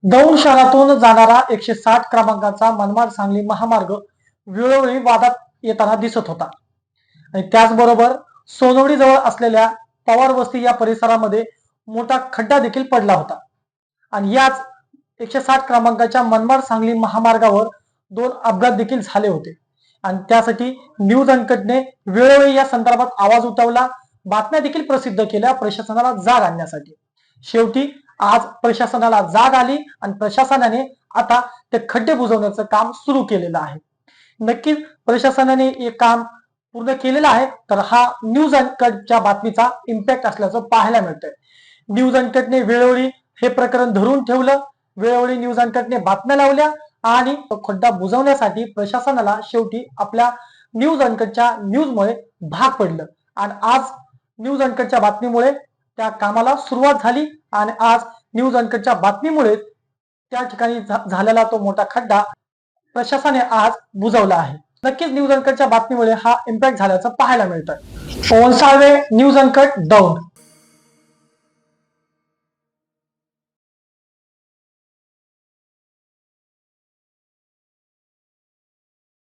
दौंड शहरातून जाणारा 160 क्रमांकाचा मनमाड सांगली महामार्ग वेळोवेळी वादात येताना दिसत होता आणि त्याचबरोबर सोनवडी जवळ असलेल्या पवार वस्ती या परिसरामध्ये मोठा खड्डा देखील पडला होता आणि याच 160 क्रमांकाच्या मनमाड सांगली महामार्गावर 2 अपघात देखील झाले होते आणि त्यासाठी न्यूज अनकटने वेळोवेळी या संदर्भात आवाज उठवला, बातम्या देखील प्रसिद्ध केल्या प्रशासनाला जाग आणण्यासाठी. शेवटी आज प्रशासनाला जाग आली आणि प्रशासनाने आता ते खड्डे बुजवण्याचं काम सुरू केलेलं आहे. नक्कीच प्रशासनाने हे काम पूर्ण केलेलं आहे, तर हा न्यूज अनकटच्या बातमीचा इम्पॅक्ट असल्याचं पाहायला मिळतंय. न्यूज अनकटने वेळोवेळी हे प्रकरण धरून ठेवलं, वेळोवेळी न्यूज अनकटने बातम्या लावल्या आणि तो खड्डा बुजवण्यासाठी प्रशासनाला शेवटी आपल्या न्यूज अनकटच्या न्यूजमुळे भाग पडलं आणि आज न्यूज अनकटच्या बातमीमुळे त्या कामाला सुरुवात झाली आणि आज न्यूज अनकटच्या बातमीमुळे त्या ठिकाणी झालेला तो मोठा खड्डा प्रशासनाने आज बुजवला आहे. नक्कीच न्यूज अनकटच्या बातमीमुळे हा इम्पॅक्ट झाल्याचं पाहायला मिळतं. पवन साळवे, न्यूज अनकट, दौंड.